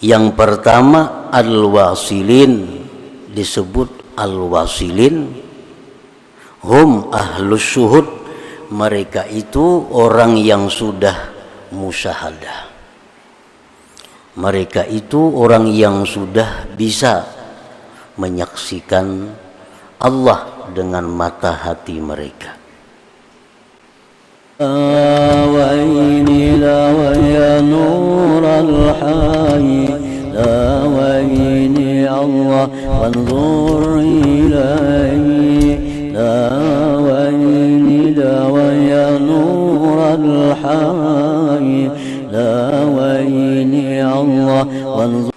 Yang pertama al-wasilin, disebut al-wasilin hum ahlus syuhud, mereka itu orang yang sudah musyahadah. Mereka itu orang yang sudah bisa menyaksikan Allah dengan mata hati mereka. ويني لا ويا نور الحي لا ويني الله وانظر إلي لا ويني لا ويا نور الحي لا ويني الله وانظر.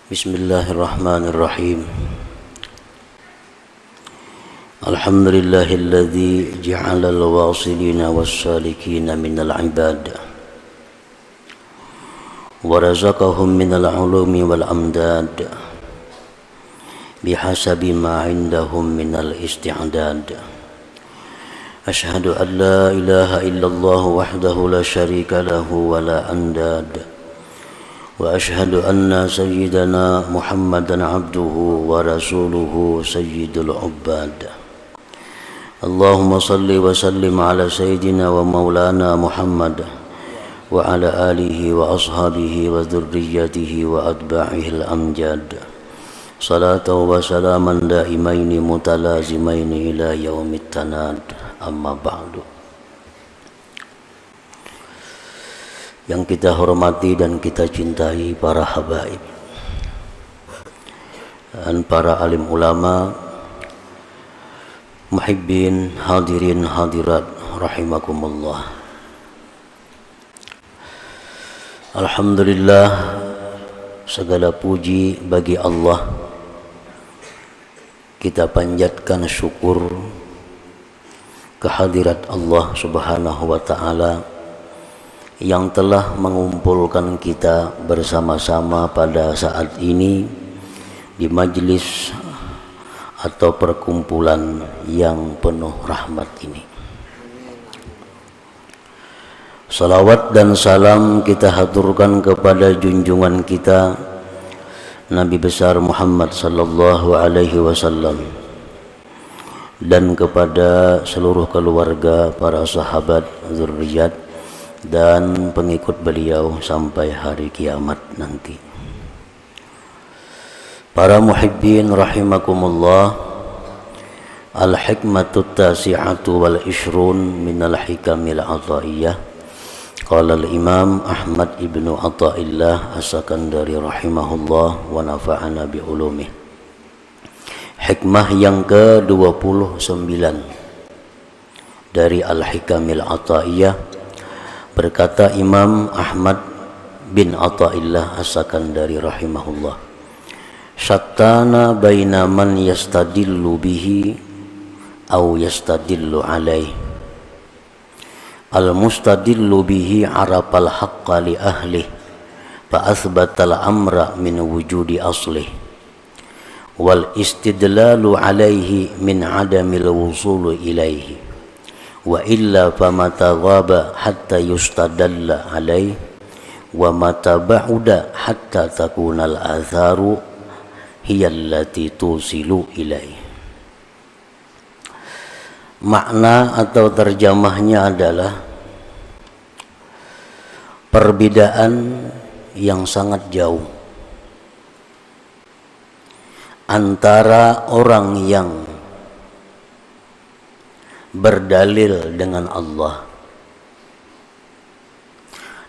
Bismillahirrahmanirrahim. Alhamdulillahilladzi ja'ala al-wasilina was-salikina minal ibad wa razaqahum minal ulumi wal amdad bihasabi ma indahum minal isti'dad. Ashhadu an la ilaha illallah wahdahu la syarika lahu wa la andad, wa ashhadu anna sayyidana Muhammadan abduhu wa rasuluhu sayyidul ubbad. Allahumma salli wa sallim ala sayyidina wa maulana Muhammad wa ala alihi wa ashabihi wa dhurriyyatihi wa atba'ihi al-amjad. Salatu wa salaman daimaini mutalazimaini ila yaumit tanad. Amma ba'du. Yang kita hormati dan kita cintai para habaib dan para alim ulama, muhibbin, hadirin hadirat rahimakumullah. Alhamdulillah, segala puji bagi Allah. Kita panjatkan syukur kehadirat Allah Subhanahu wa ta'ala yang telah mengumpulkan kita bersama-sama pada saat ini di majlis atau perkumpulan yang penuh rahmat ini. Salawat dan salam kita haturkan kepada junjungan kita Nabi besar Muhammad sallallahu alaihi wasallam dan kepada seluruh keluarga, para sahabat, zurriyat dan pengikut beliau sampai hari kiamat nanti. Para muhibbin rahimakumullah, al-hikmatut tasi'atu wal ishrun minal hikamil ataiyah. Qala al-imam Ahmad ibnu Athaillah as-Sakandari rahimahullah wa nafa'ana bi ulumih. Hikmah yang ke-29 dari al-hikamil ataiyah, berkata Imam Ahmad bin Athaillah as-Sakandari rahimahullah, syattana baina man yastadillu bihi aw yastadillu alaih. Al-mustadillu bihi arafal haqqa li ahlih fa asbatal amra min wujudi aslih, wal istidlalu alaihi min adamil wusulu ilaihi, wa illa famata ghaba hatta yustadalla alaih, wa mata ba'uda hatta takunal atharu hiyallati tusilu ilaih. Makna atau terjemahnya adalah perbedaan yang sangat jauh antara orang yang berdalil dengan Allah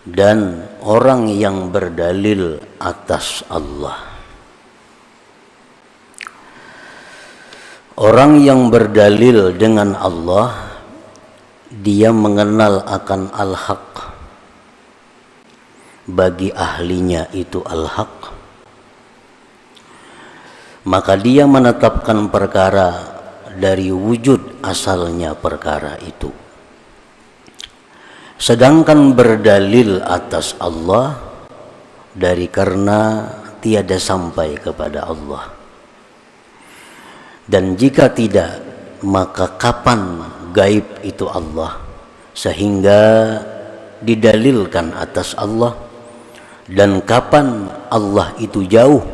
dan orang yang berdalil atas Allah. Orang yang berdalil dengan Allah, dia mengenal akan al-haq, bagi ahlinya itu al-haq, maka dia menetapkan perkara dari wujud asalnya perkara itu. Sedangkan berdalil atas Allah dari karena tiada sampai kepada Allah. Dan jika tidak, maka kapan gaib itu Allah sehingga didalilkan atas Allah, dan kapan Allah itu jauh,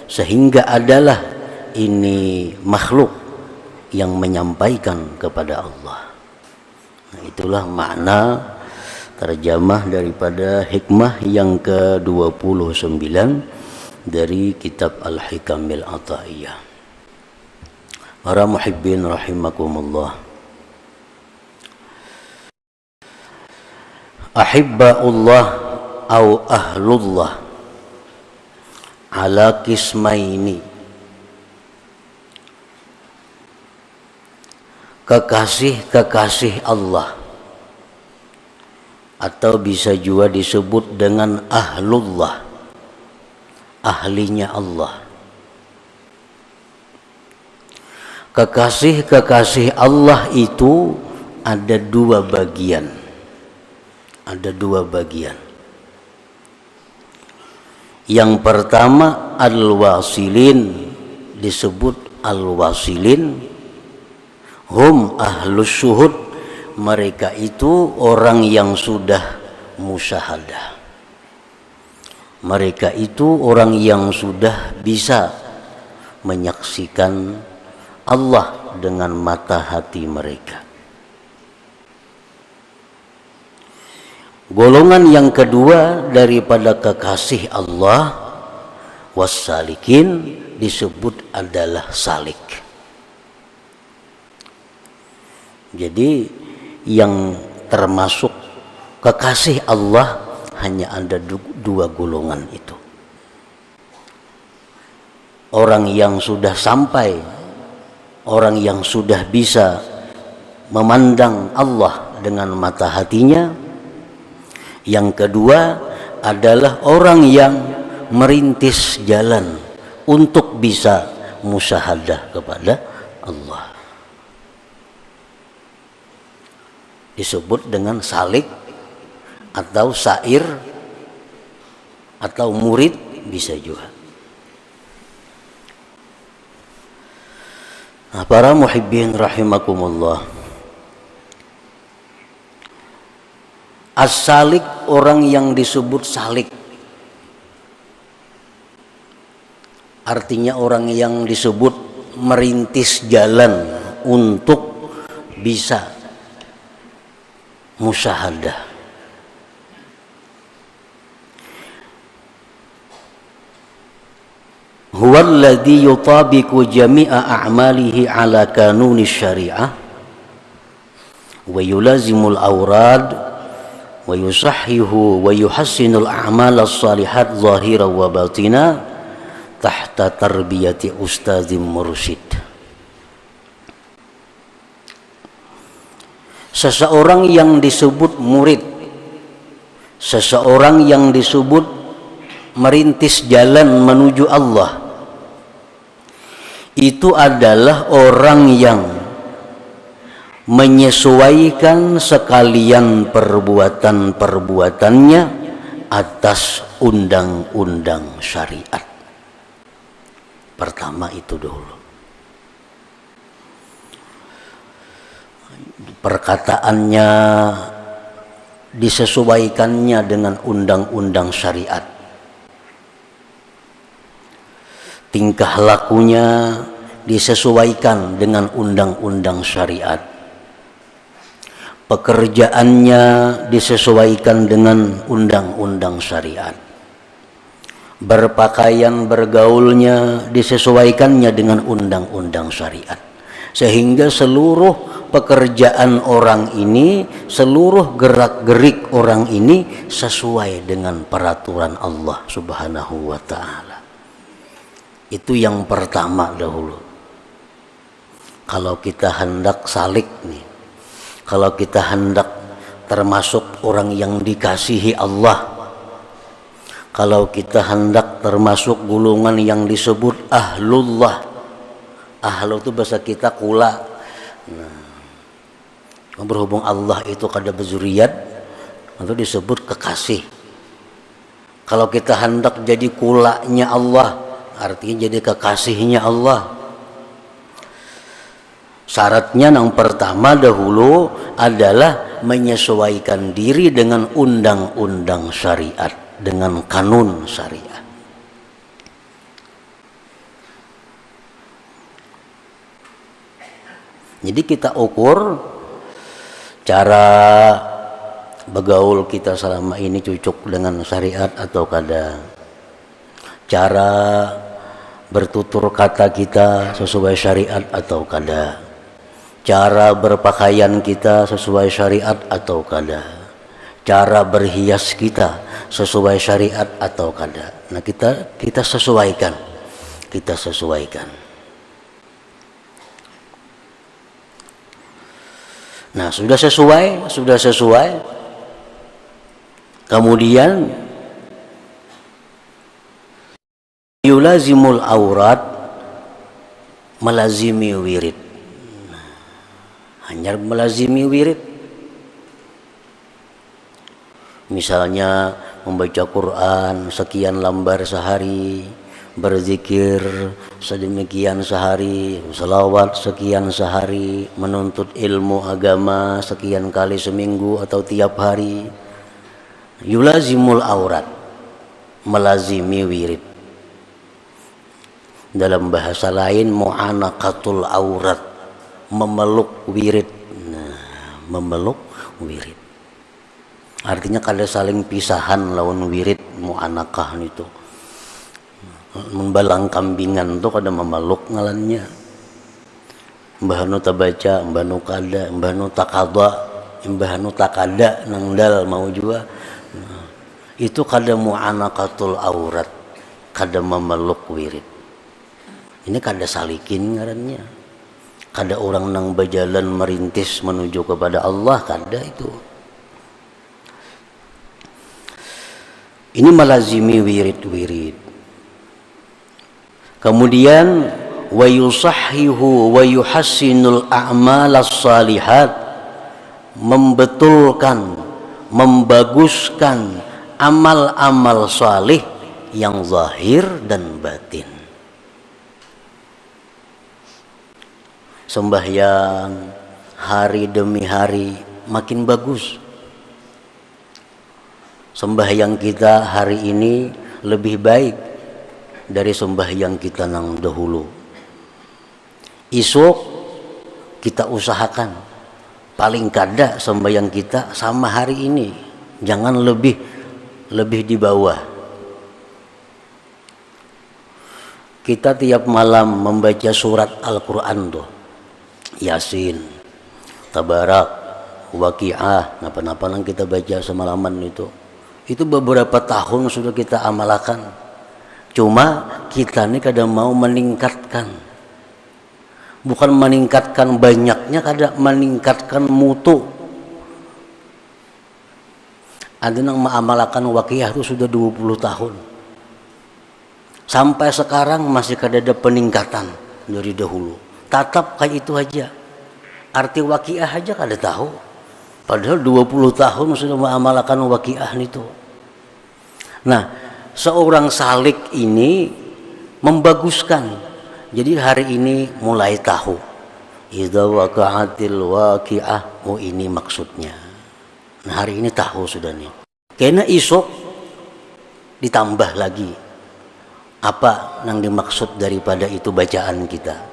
sehingga adalah ini makhluk yang menyampaikan kepada Allah. Nah, itulah makna terjemah daripada hikmah yang ke-29 dari kitab Al-Hikamil Ata'iyah. Para muhibbin rahimakumullah. Ahibba'ullah au ahlullah ala qismaini. Kekasih-kekasih Allah, atau bisa juga disebut dengan ahlullah, ahlinya Allah. Kekasih-kekasih Allah itu ada dua bagian. Ada dua bagian. Yang pertama al-wasilin, disebut al-wasilin. Hum ahlus syuhud, mereka itu orang yang sudah musyahadah. Mereka itu orang yang sudah bisa menyaksikan Allah dengan mata hati mereka. Golongan yang kedua daripada kekasih Allah, wassalikin, disebut adalah salik. Jadi yang termasuk kekasih Allah hanya ada dua golongan itu. Orang yang sudah sampai, orang yang sudah bisa memandang Allah dengan mata hatinya. Yang kedua adalah orang yang merintis jalan untuk bisa musyahadah kepada Allah. Disebut dengan salik atau sair atau murid, bisa juga. Nah, para muhibbin rahimakumullah, as-salik, orang yang disebut salik, artinya orang yang disebut merintis jalan untuk bisa musyahadah. Huwa alladhi yutabiqu jami'a a'malihi ala kanuni syari'ah wa yulazimul awrad wa yusahhihu wa yuhassinul a'mal as-salihat zahira wa batina tahta tarbiyati ustadzim mursyid. Seseorang yang disebut murid, seseorang yang disebut merintis jalan menuju Allah, itu adalah orang yang menyesuaikan sekalian perbuatan-perbuatannya atas undang-undang syariat. Pertama itu dulu. Perkataannya disesuaikannya dengan undang-undang syariat. Tingkah lakunya disesuaikan dengan undang-undang syariat. Pekerjaannya disesuaikan dengan undang-undang syariat. Berpakaian, bergaulnya disesuaikannya dengan undang-undang syariat. Sehingga seluruh pekerjaan orang ini, seluruh gerak-gerik orang ini sesuai dengan peraturan Allah Subhanahu wa ta'ala. Itu yang pertama dahulu. Kalau kita hendak salik nih, kalau kita hendak termasuk orang yang dikasihi Allah, kalau kita hendak termasuk golongan yang disebut ahlullah. Ahlu itu bahasa kita kula. Nah, berhubung Allah itu kada berzuriat, itu disebut kekasih. Kalau kita hendak jadi kulanya Allah, artinya jadi kekasihnya Allah. Syaratnya yang pertama dahulu adalah menyesuaikan diri dengan undang-undang syariat, dengan kanun syariat. Jadi kita ukur cara bergaul kita selama ini cocok dengan syariat atau kada. Cara bertutur kata kita sesuai syariat atau kada. Cara berpakaian kita sesuai syariat atau kada. Cara berhias kita sesuai syariat atau kada. Nah, kita sesuaikan. Kita sesuaikan. Nah, sudah sesuai. Kemudian yulazimul aurat, melazimi wirid. Hanya melazimi wirid. Misalnya membaca Quran sekian lembar sehari, berzikir sedemikian sehari, selawat sekian sehari, menuntut ilmu agama sekian kali seminggu atau tiap hari. Yulazimul aurat, melazimi wirid. Dalam bahasa lain mu'anaqatul aurat, memeluk wirid. Nah, memeluk wirid artinya kada saling pisahan lawan wirid mu'anaqah itu. Membalang kambingan tuh kada memeluk ngalannya. Mbah nu tabaca, mbah nu kada, mbah nu takada, mbah nu takada nangdal mau juga. Nah, itu kada mu'anaqatul aurat, kada memeluk wirid. Ini kada salikin ngarannya. Kada orang nang berjalan merintis menuju kepada Allah, kada itu. Ini melazimi wirid-wirid. Kemudian wa yusahhihu wa yuhassinul a'malas salihat, membetulkan, membaguskan amal-amal salih yang zahir dan batin. Sembahyang hari demi hari makin bagus. Sembahyang kita hari ini lebih baik dari sembahyang kita nang dahulu. Esok kita usahakan paling kada sembahyang kita sama hari ini, jangan lebih di bawah. Kita tiap malam membaca surat Al-Quran tuh, Yasin, Tabarak, Waqiah, napa-napa yang kita baca semalaman itu beberapa tahun sudah kita amalkan. Cuma kita ini kadang mau meningkatkan, bukan meningkatkan banyaknya, kadang meningkatkan mutu. Ada yang mengamalkan Waqiah itu sudah 20 tahun, sampai sekarang masih ada peningkatan dari dahulu. Tatap kayak itu aja, arti Waqiah aja kada tahu, padahal 20 tahun sudah mengamalkan Waqiah itu. Nah, seorang salik ini membaguskan. Jadi hari ini mulai tahu idza waqa'atil waqi'ah, oh ini maksudnya. Nah, hari ini tahu sudah nih. Karena esok ditambah lagi apa yang dimaksud daripada itu bacaan kita.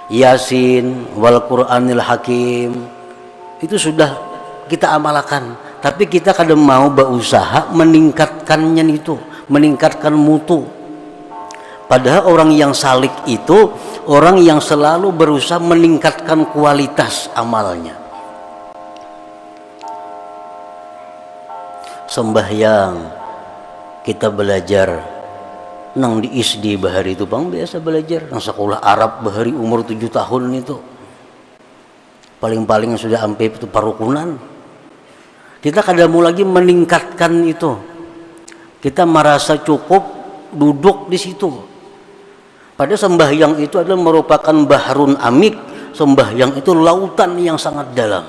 Yasin wal Qur'anil Hakim itu sudah kita amalkan, tapi kita kadang mau berusaha meningkatkannya itu, meningkatkan mutu. Padahal orang yang salik itu orang yang selalu berusaha meningkatkan kualitas amalnya. Sembahyang kita belajar nang di ISD bahari itu bang, biasa belajar nang sekolah Arab bahari umur 7 tahun itu paling-paling sudah sampai itu parukunan. Kita kadang mau lagi meningkatkan itu, kita merasa cukup duduk di situ. Pada sembahyang itu adalah merupakan bahrun amik, sembahyang itu lautan yang sangat dalam.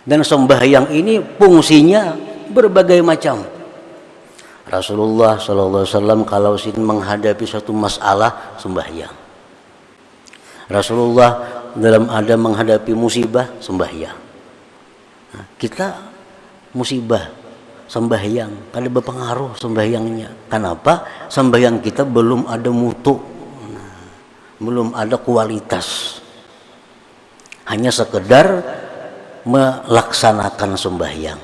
Dan sembahyang ini fungsinya berbagai macam. Rasulullah SAW kalau menghadapi satu masalah sembahyang. Rasulullah dalam ada menghadapi musibah sembahyang. Nah, kita musibah sembahyang kada berpengaruh sembahyangnya. Kenapa? Sembahyang kita belum ada mutu. Nah, belum ada kualitas, hanya sekedar melaksanakan sembahyang.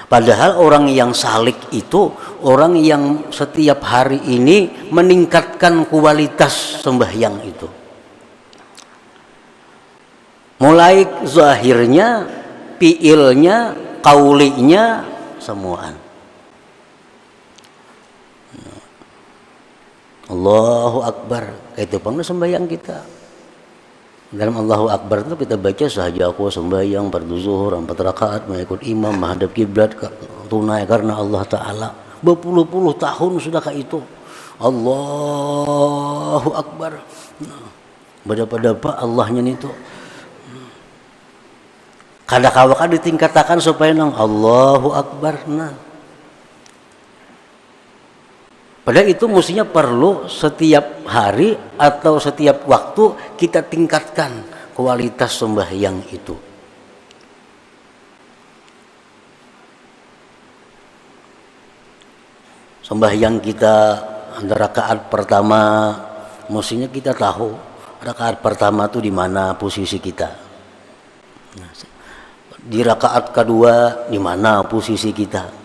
Padahal orang yang salik itu orang yang setiap hari ini meningkatkan kualitas sembahyang itu, mulai zahirnya, fiilnya, kaulinya, semuaan. Allahu Akbar, itu pun sembahyang kita. Dalam Allahu Akbar itu kita baca sahaja aku sembahyang fardu zuhur 4 rakaat mengikut imam menghadap kiblat tunai karena Allah Ta'ala. Berpuluh-puluh tahun sudah kayak itu. Allahu Akbar. Berapa Allahnya itu. Kadang-kadang ditingkatkan supaya nang Allahu Akbar. Nah, padahal itu mestinya perlu setiap hari atau setiap waktu kita tingkatkan kualitas sembahyang itu. Sembahyang kita rakaat pertama mestinya kita tahu rakaat pertama itu di mana posisi kita. Di rakaat kedua di mana posisi kita.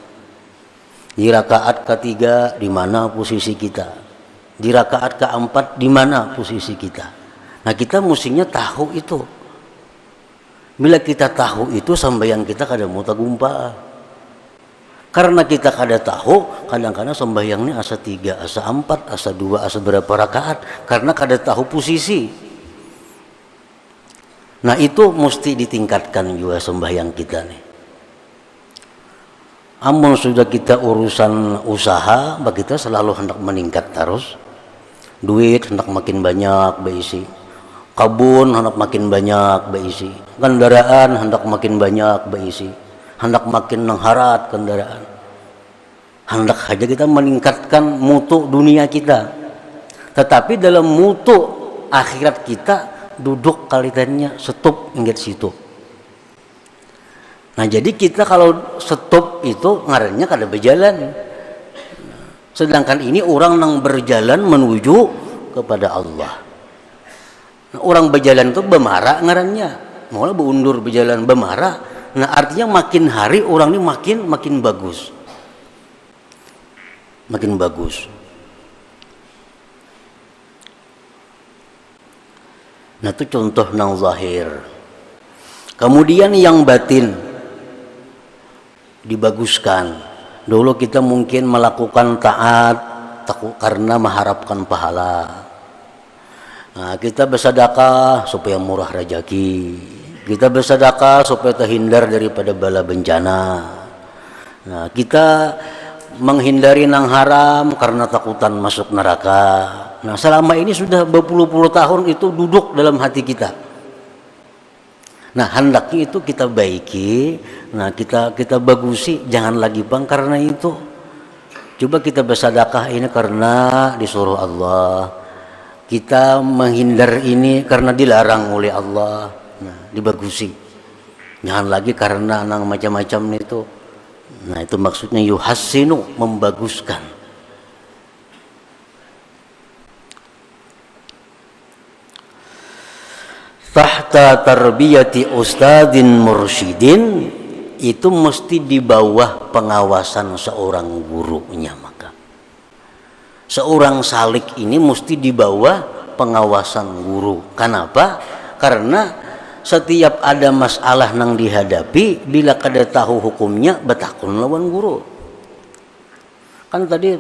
Di rakaat ketiga di mana posisi kita, di rakaat keempat di mana posisi kita. Nah, kita mestinya tahu itu. Bila kita tahu itu sembahyang kita kada mau tagumpa. Karena kita kada tahu, kadang-kadang sembahyangnya asa 3, asa 4, asa 2, asa berapa rakaat karena kada tahu posisi. Nah, itu mesti ditingkatkan juga sembahyang kita nih. Amun sudah kita urusan usaha, kita selalu hendak meningkat terus. Duit hendak makin banyak beisi. Kebun hendak makin banyak beisi. Kendaraan hendak makin banyak beisi. Hendak makin mengharat kendaraan. Hendak saja kita meningkatkan mutu dunia kita. Tetapi dalam mutu akhirat kita duduk kalitannya stop ingat situ. Nah, jadi kita kalau stop itu ngarannya kada berjalan. Sedangkan ini orang yang berjalan menuju kepada Allah. Nah, orang berjalan itu bemarah ngarannya. Malah beundur berjalan bemarah. Nah, artinya makin hari orang ini makin bagus. Makin bagus. Nah, itu contoh nang zahir. Kemudian yang batin dibaguskan. Dulu kita mungkin melakukan taat karena mengharapkan pahala. Nah, kita bersedekah supaya murah rezeki. Kita bersedekah supaya terhindar daripada bala bencana. Nah, kita menghindari nang haram karena takutan masuk neraka. Nah, selama ini sudah berpuluh-puluh tahun itu duduk dalam hati kita. Nah, hendaknya itu kita baiki, nah kita bagusi, jangan lagi bang karena itu. Coba kita bersedekah ini karena disuruh Allah. Kita menghindar ini karena dilarang oleh Allah. Nah, dibagusi. Jangan lagi karena nang macam-macam itu. Nah, itu maksudnya yuhassinu, membaguskan. Tahta tarbiyati ustadin mursyidin, itu mesti di bawah pengawasan seorang gurunya. Maka seorang salik ini mesti di bawah pengawasan guru. Kenapa? Karena setiap ada masalah nang dihadapi, bila kada tahu hukumnya betakun lawan guru. Kan tadi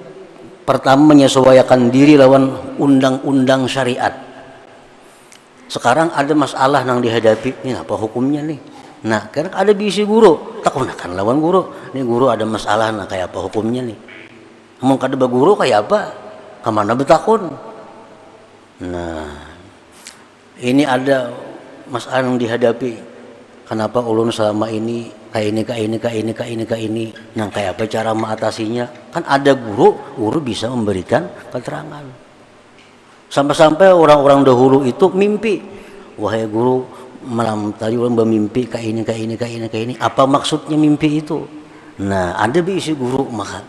pertama menyesuaikan diri lawan undang-undang syariat. Sekarang ada masalah yang dihadapi, ini apa hukumnya nih? Nah, karena ada bisi guru, takunakan lawan guru. Ini guru ada masalah, nah kayak apa hukumnya nih? Mau kada baguru kayak apa? Kemana betakun? Nah, ini ada masalah yang dihadapi. Kenapa ulun selama ini kayak ini? Nah, kayak apa cara mengatasinya? Kan ada guru bisa memberikan keterangan. Sampai-sampai orang-orang dahulu itu mimpi, wahai guru, malam tadi orang bermimpi kayak ini. Apa maksudnya mimpi itu? Nah, ada bisi guru maka.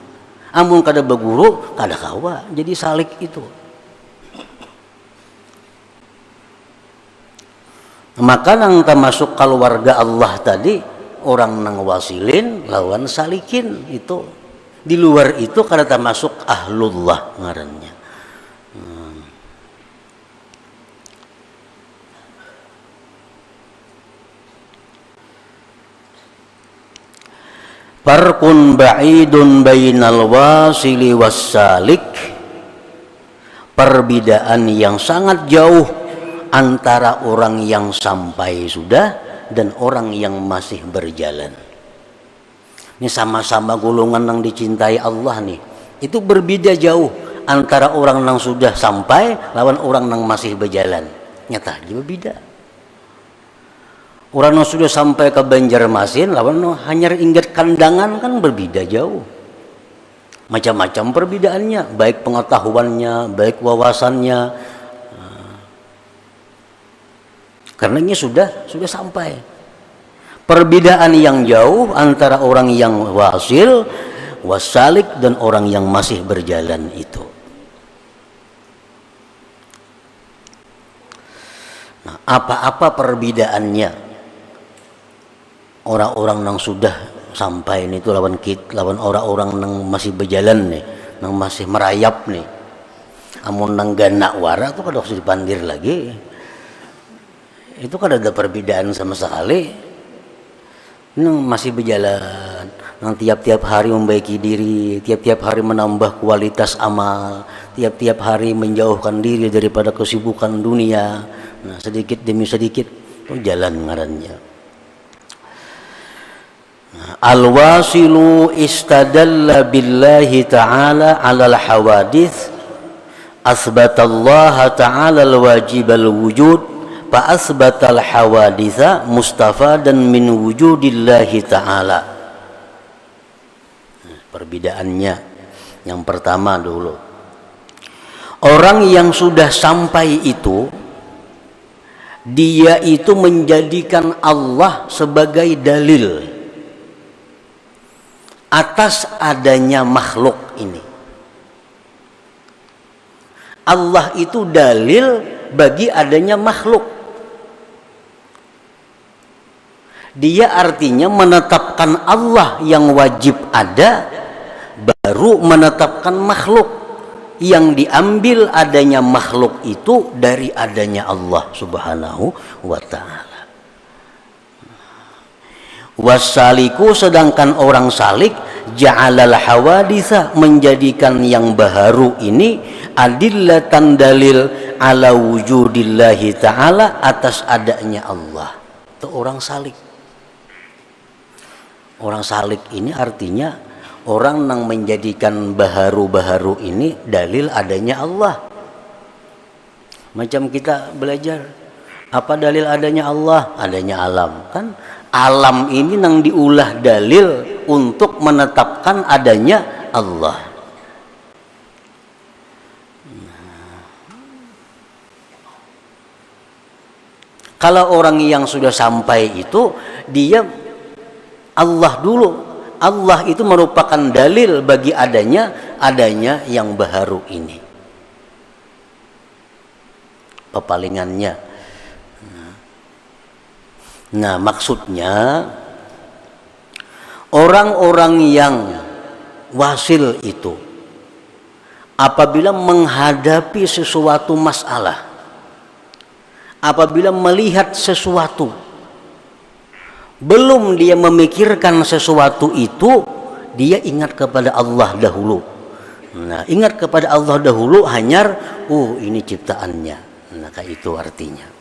Amun kada beguru, kada kawa. Jadi salik itu. Maka nang termasuk keluarga Allah tadi orang nang wasilin lawan salikin itu. Di luar itu kada termasuk ahlullah ngarannya. Farqun ba'idun bainal wasili wassalik, perbedaan yang sangat jauh antara orang yang sampai sudah dan orang yang masih berjalan. Ini sama-sama golongan yang dicintai Allah nih. Itu berbeda jauh antara orang yang sudah sampai lawan orang yang masih berjalan. Nyata dia berbeda. Orang yang sudah sampai ke Banjarmasin lawan hanya ingat kandangan kan berbeda jauh. Macam-macam perbedaannya, baik pengetahuannya, baik wawasannya. Karena ini sudah sampai. Perbedaan yang jauh antara orang yang wasil, wasalik dan orang yang masih berjalan itu. Nah, apa-apa perbedaannya orang-orang yang sudah sampai ini itu lawan orang-orang yang masih berjalan nih, yang masih merayap nih. Amun nang ganak wara tuh kada usah dipandir lagi. Itu kada ada perbedaan sama sekali. Nang masih berjalan, nang tiap-tiap hari membaiki diri, tiap-tiap hari menambah kualitas amal, tiap-tiap hari menjauhkan diri daripada kesibukan dunia. Nah, sedikit demi sedikit itu jalan ngarannya. Al-wasilu istadalla billahi ta'ala 'alal hawadits, asbatallaha ta'ala al-wajib al-wujud, fa asbatal hawaditsa mustafadan min wujudillahi ta'ala. Perbedaannya yang pertama dulu, orang yang sudah sampai itu dia itu menjadikan Allah sebagai dalil atas adanya makhluk ini. Allah itu dalil bagi adanya makhluk. Dia artinya menetapkan Allah yang wajib ada, baru menetapkan makhluk yang diambil adanya makhluk itu dari adanya Allah subhanahu wa ta'ala. Wassaliku, sedangkan orang salik, ja'alal hawaditha, menjadikan yang baharu ini adillatan dalil ala wujudillahi ta'ala, atas adanya Allah. Itu orang salik. Orang salik ini artinya orang yang menjadikan baharu-baharu ini dalil adanya Allah. Macam kita belajar, apa dalil adanya Allah? Adanya alam. Kan alam ini yang diulah dalil untuk menetapkan adanya Allah. Kalau orang yang sudah sampai itu, dia Allah dulu. Allah itu merupakan dalil bagi adanya yang baharu ini. Pepalingannya. Nah, maksudnya orang-orang yang wasil itu apabila menghadapi sesuatu masalah, apabila melihat sesuatu, belum dia memikirkan sesuatu itu, dia ingat kepada Allah dahulu. Nah, ingat kepada Allah dahulu hanyar, ini ciptaannya. Nah, kayak itu artinya.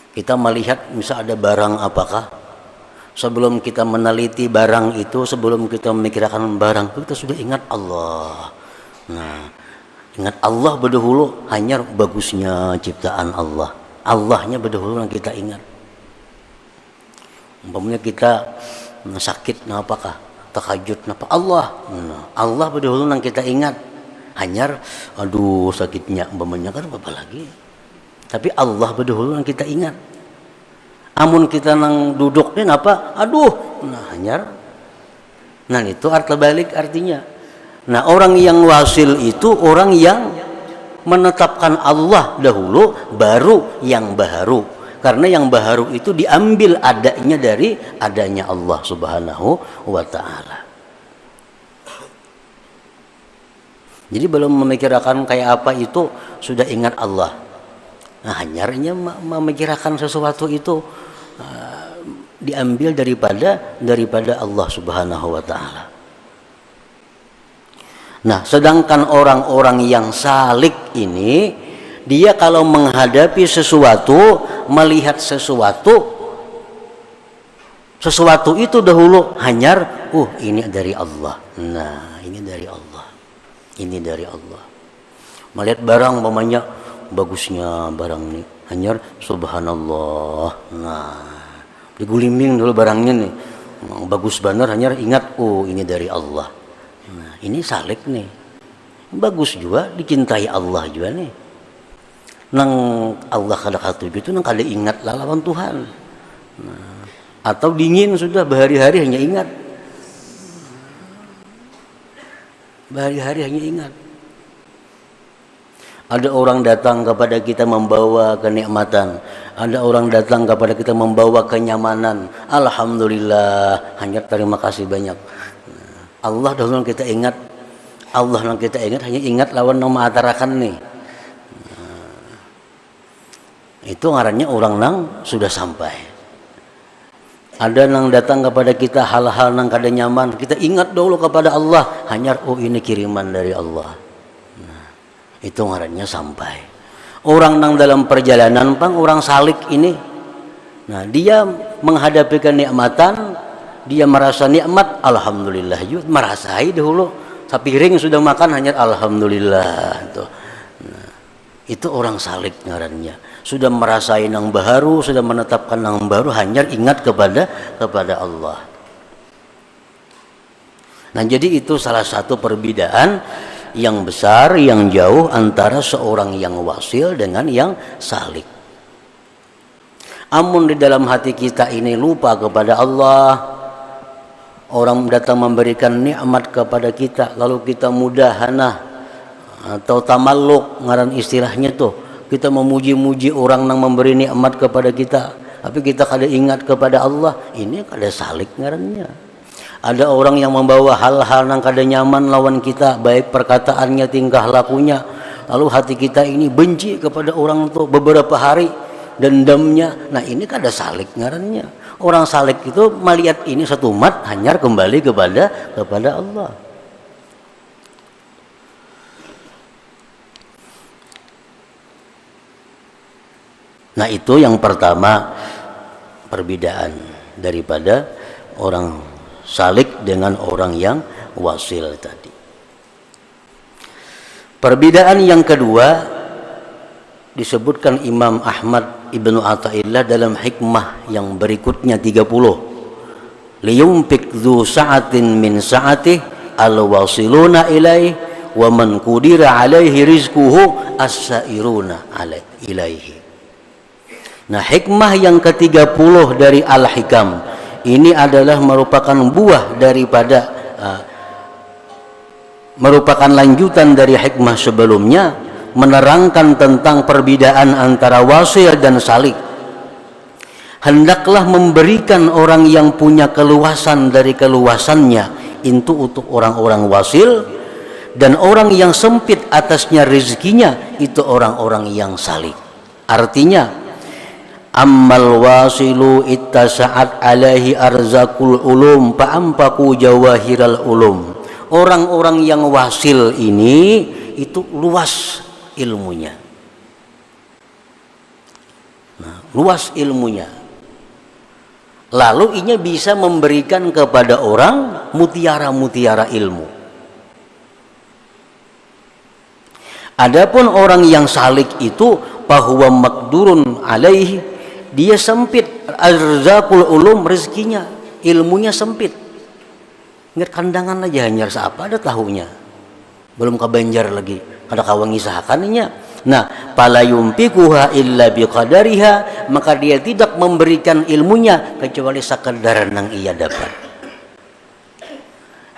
Kita melihat misal ada barang apakah, sebelum kita meneliti barang itu, sebelum kita memikirkan barang itu, kita sudah ingat Allah. Nah, ingat Allah berdahulu, hanyar bagusnya ciptaan Allah. Allahnya berdahulu yang kita ingat. Umpamanya kita sakit, apakah tahajud, apa Allah, Allah berdahulu yang kita ingat. Hanyar, aduh sakitnya, umpamanya kan apa lagi. Tapi Allah berdahulu yang kita ingat. Amun kita nang duduknya apa, aduh, hanyar. Nah, itu arti balik artinya. Nah, orang yang wasil itu orang yang menetapkan Allah dahulu, baru yang baharu. Karena yang baharu itu diambil adanya dari adanya Allah Subhanahu wa ta'ala. Jadi belum memikirkan kayak apa itu sudah ingat Allah. Nah, hanyarnya memikirkan sesuatu itu diambil daripada Allah Subhanahu wa ta'ala. Nah, sedangkan orang-orang yang salik ini, dia kalau menghadapi sesuatu, melihat sesuatu itu dahulu hanyar, ini dari Allah. Nah, ini dari Allah. Ini dari Allah. Melihat barang umpamanya bagusnya barang ini, hanyar subhanallah. Nah, digulimbing dulu barangnya nih. Bagus benar, hanyar ingat, ini dari Allah. Nah, ini salik nih. Bagus juga, dicintai Allah juga nih. Nang Allah kada katuju itu nang kada ingat lawan Tuhan. Nah, atau dingin sudah berhari-hari hanya ingat. Berhari-hari hanya ingat. Ada orang datang kepada kita membawa kenikmatan. Ada orang datang kepada kita membawa kenyamanan. Alhamdulillah, hanya terima kasih banyak. Allah dahulu kita ingat. Allah yang kita ingat, hanya ingat lawan nama atarakan nih. Itu ngarannya orang nang sudah sampai. Ada yang datang kepada kita hal-hal yang kada nyaman, kita ingat dulu kepada Allah, hanya ini kiriman dari Allah. Nah, itu ngarannya sampai. Orang yang dalam perjalanan orang salik ini, nah dia menghadapi kenikmatan, dia merasa nikmat, alhamdulillah juga merasai dahulu. Sapiring sudah makan hanya alhamdulillah tuh. Nah, itu orang salik ngarannya. Sudah merasai yang baru, sudah menetapkan yang baru, hanya ingat kepada Allah. Nah, jadi itu salah satu perbedaan yang besar, yang jauh antara seorang yang wasil dengan yang salik. Amun di dalam hati kita ini lupa kepada Allah, orang datang memberikan nikmat kepada kita, lalu kita mudahana atau tamalluk, ngaran istilahnya tuh. Kita memuji-muji orang yang memberi nikmat kepada kita, tapi kita kada ingat kepada Allah, ini kada salik ngarannya. Ada orang yang membawa hal-hal yang kada nyaman lawan kita, baik perkataannya, tingkah lakunya, lalu hati kita ini benci kepada orang itu beberapa hari, dendamnya. Nah, ini kada salik ngarannya. Orang salik itu melihat ini satu umat hanya kembali kepada Allah. Nah, itu yang pertama, perbedaan daripada orang salik dengan orang yang wasil tadi. Perbedaan yang kedua disebutkan Imam Ahmad Ibnu Athaillah dalam hikmah yang berikutnya 30. Liyumfik dzu sa'atin min sa'atihi al-wasiluna ilaihi wa man qudira alaihi rizquhu as-sairuna ilaihi. Nah, hikmah yang ke-30 dari Al-Hikam ini adalah merupakan buah daripada merupakan lanjutan dari hikmah sebelumnya, menerangkan tentang perbedaan antara wasil dan salik. Hendaklah memberikan orang yang punya keluasan dari keluasannya itu untuk orang-orang wasil, dan orang yang sempit atasnya rezekinya itu orang-orang yang salik. Artinya, ammal wasilu ittasa'at alaihi arzakul ulum fa'ampaku jawahiral ulum. Orang-orang yang wasil ini itu luas ilmunya. Nah, luas ilmunya. Lalu ini bisa memberikan kepada orang mutiara-mutiara ilmu. Adapun orang yang salik itu bahwa makdurun alaihi, dia sempit, arzakul ulum, rezekinya, ilmunya sempit. Ingat kandangan aja hanya siapa ada tahunya, belum kebanjar lagi, kada kawangi sahakannya. Nah, pala yumpikuha illa biqadariha, maka dia tidak memberikan ilmunya kecuali sekadar yang ia dapat.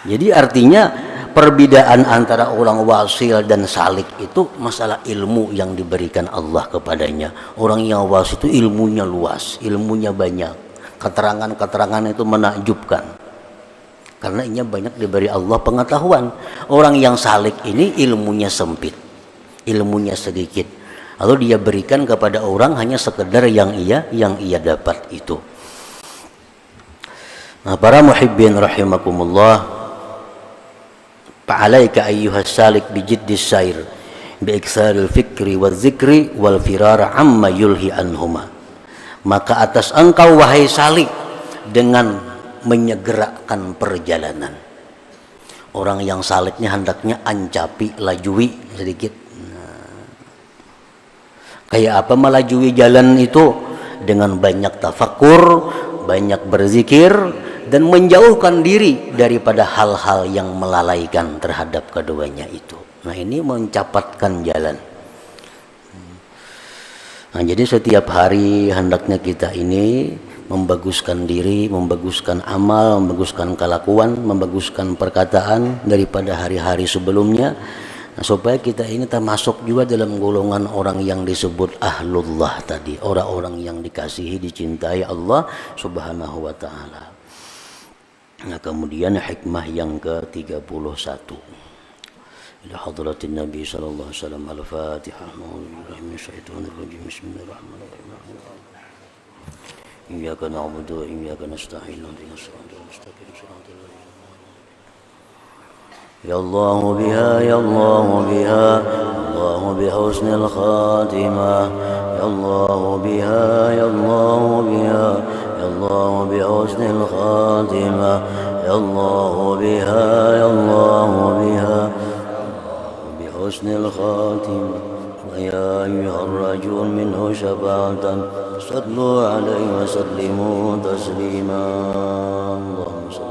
Jadi artinya perbedaan antara orang wasil dan salik itu masalah ilmu yang diberikan Allah kepadanya. Orang yang wasil itu ilmunya luas, ilmunya banyak, keterangan-keterangan itu menakjubkan karena ia banyak diberi Allah pengetahuan. Orang yang salik ini ilmunya sempit, ilmunya sedikit, lalu dia berikan kepada orang hanya sekedar yang ia dapat itu. Nah, para muhibbin rahimakumullah, fa'alaika ayyuhas salik bijiddis sair biiksaril fikri wal zikri wal firara amma yulhi anhuma. Maka atas engkau wahai salik dengan menyegerakan perjalanan. Orang yang saliknya hendaknya ancapi, lajui sedikit. Kayak apa melajui jalan itu? Dengan banyak tafakur, banyak berzikir, dan menjauhkan diri daripada hal-hal yang melalaikan terhadap keduanya itu. Nah, ini mencapatkan jalan. Nah, jadi setiap hari hendaknya kita ini membaguskan diri, membaguskan amal, membaguskan kelakuan, membaguskan perkataan daripada hari-hari sebelumnya. Nah, supaya kita ini termasuk juga dalam golongan orang yang disebut ahlullah tadi, orang-orang yang dikasihi, dicintai Allah Subhanahu wa taala. Nah, kemudian hikmah yang ke-31. Ila hadratin Nabi sallallahu alaihi wasallam. Al-Fatihah. A'udzubillahi minasyaitonir rajim. Bismillahirrahmanirrahim. Iyyaka na'budu wa iyyaka nasta'in. Ihdinas siratal mustaqim. Shiratal ladzina Ya Allah biha, ya Allah biha, Allah bihusnil khatimah. Ya Allah biha, ya Allah biha, ya Allah bihusnil khatimah. Ya Allah biha, ya Allah biha, bihusnil khatimah. Ya ayyuhar rajul minhu syafa'atan sallu alaihi wa sallimu taslima. Allahumma